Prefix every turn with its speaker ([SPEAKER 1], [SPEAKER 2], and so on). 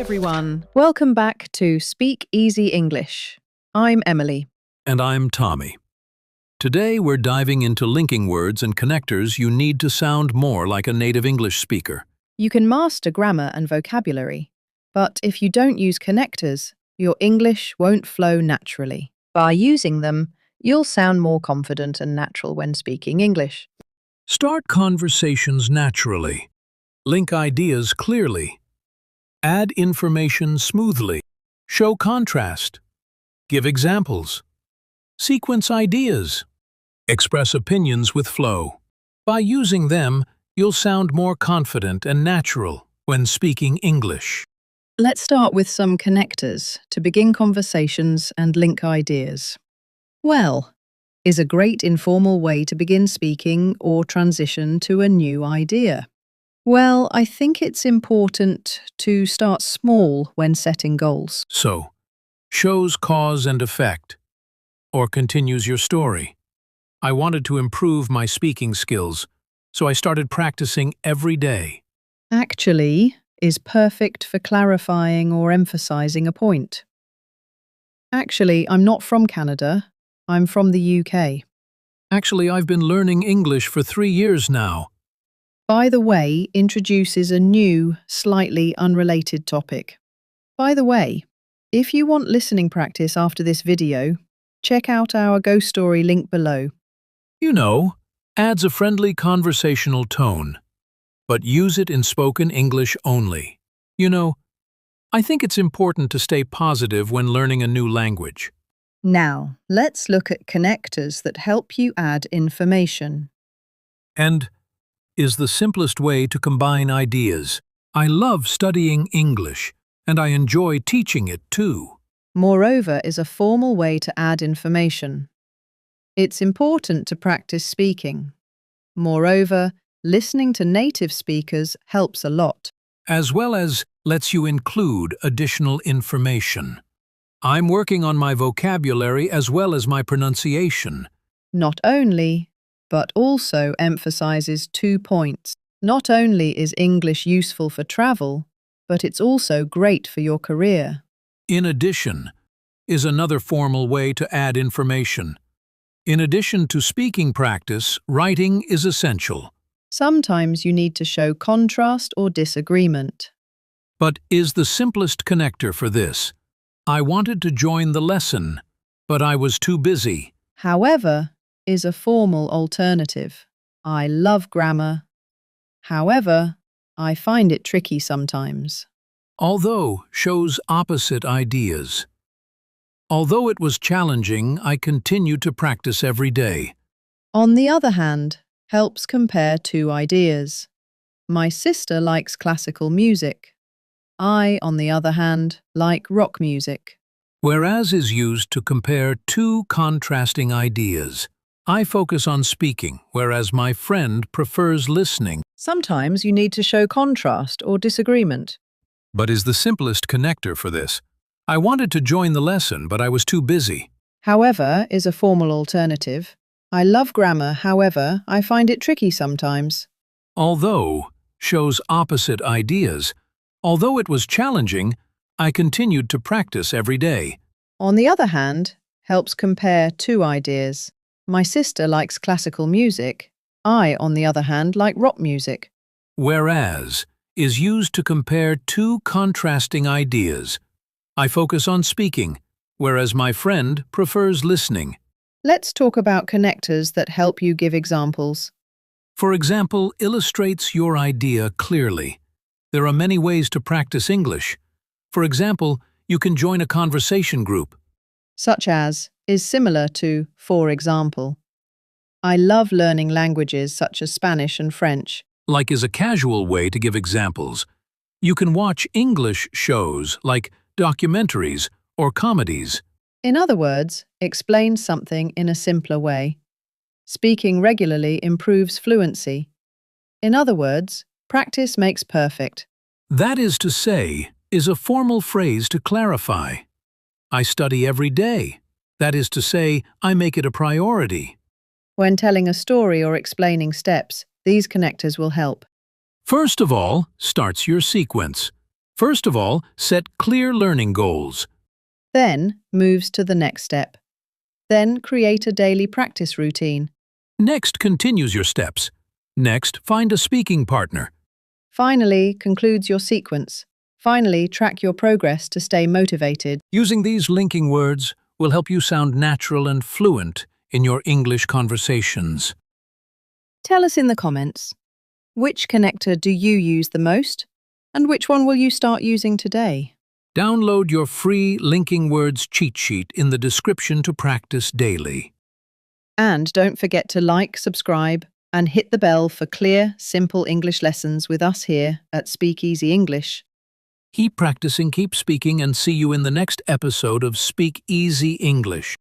[SPEAKER 1] everyone. Welcome back to Speak Easy English. I'm Emily.
[SPEAKER 2] And I'm Tommy. Today we're diving into linking words and connectors you need to sound more like a native English speaker.
[SPEAKER 1] You can master grammar and vocabulary, but if you don't use connectors, your English won't flow naturally. By using them, you'll sound more confident and natural when speaking English.
[SPEAKER 2] Start conversations naturally. Link ideas clearly. Add information smoothly. Show contrast. Give examples. Sequence ideas. Express opinions with flow. By using them, you'll sound more confident and natural when speaking English.
[SPEAKER 1] Let's start with some connectors to begin conversations and link ideas. Well is a great informal way to begin speaking or transition to a new idea. Well, I think it's important to start small when setting goals.
[SPEAKER 2] So, shows cause and effect, or continues your story. I wanted to improve my speaking skills, so I started practicing every day.
[SPEAKER 1] Actually is perfect for clarifying or emphasizing a point. Actually, I'm not from Canada. I'm from the UK.
[SPEAKER 2] Actually, I've been learning English for 3 years now.
[SPEAKER 1] By the way introduces a new, slightly unrelated topic. By the way, if you want listening practice after this video, check out our Ghost Story link below.
[SPEAKER 2] You know, adds a friendly conversational tone, but use it in spoken English only. You know, I think it's important to stay positive when learning a new language.
[SPEAKER 1] Now, let's look at connectors that help you add information.
[SPEAKER 2] And is the simplest way to combine ideas. I love studying English, and I enjoy teaching it too.
[SPEAKER 1] Moreover is a formal way to add information. It's important to practice speaking. Moreover, listening to native speakers helps a lot.
[SPEAKER 2] As well as lets you include additional information. I'm working on my vocabulary as well as my pronunciation.
[SPEAKER 1] Not only, but also emphasizes 2 points. Not only is English useful for travel, but it's also great for your career.
[SPEAKER 2] In addition, is another formal way to add information. In addition to speaking practice, writing is essential.
[SPEAKER 1] Sometimes you need to show contrast or disagreement.
[SPEAKER 2] But is the simplest connector for this. I wanted to join the lesson, but I was too busy.
[SPEAKER 1] However, is a formal alternative. I love grammar. However, I find it tricky sometimes.
[SPEAKER 2] Although shows opposite ideas. Although it was challenging, I continued to practice every day.
[SPEAKER 1] On the other hand, helps compare 2 ideas. My sister likes classical music. I, on the other hand, like rock music.
[SPEAKER 2] Whereas is used to compare 2 contrasting ideas. I focus on speaking, whereas my friend prefers listening.
[SPEAKER 1] Sometimes you need to show contrast or disagreement.
[SPEAKER 2] But is the simplest connector for this. I wanted to join the lesson, but I was too busy.
[SPEAKER 1] However is a formal alternative. I love grammar, however, I find it tricky sometimes.
[SPEAKER 2] Although shows opposite ideas. Although it was challenging, I continued to practice every day.
[SPEAKER 1] On the other hand, helps compare 2 ideas. My sister likes classical music. I, on the other hand, like rock music.
[SPEAKER 2] Whereas is used to compare 2 contrasting ideas. I focus on speaking, whereas my friend prefers listening.
[SPEAKER 1] Let's talk about connectors that help you give examples.
[SPEAKER 2] For example, illustrates your idea clearly. There are many ways to practice English. For example, you can join a conversation group.
[SPEAKER 1] Such as is similar to, for example. I love learning languages such as Spanish and French.
[SPEAKER 2] Like is a casual way to give examples. You can watch English shows like documentaries or comedies.
[SPEAKER 1] In other words, explain something in a simpler way. Speaking regularly improves fluency. In other words, practice makes perfect.
[SPEAKER 2] That is to say, is a formal phrase to clarify. I study every day. That is to say, I make it a priority.
[SPEAKER 1] When telling a story or explaining steps, these connectors will help.
[SPEAKER 2] First of all, starts your sequence. First of all, set clear learning goals.
[SPEAKER 1] Then moves to the next step. Then create a daily practice routine.
[SPEAKER 2] Next, continues your steps. Next, find a speaking partner.
[SPEAKER 1] Finally, concludes your sequence. Finally, track your progress to stay motivated.
[SPEAKER 2] Using these linking words will help you sound natural and fluent in your English conversations.
[SPEAKER 1] Tell us in the comments, which connector do you use the most? And which one will you start using today?
[SPEAKER 2] Download your free linking words cheat sheet in the description to practice daily.
[SPEAKER 1] And don't forget to like, subscribe, and hit the bell for clear, simple English lessons with us here at Speak Easy English.
[SPEAKER 2] Keep practicing, keep speaking, and see you in the next episode of Speak Easy English.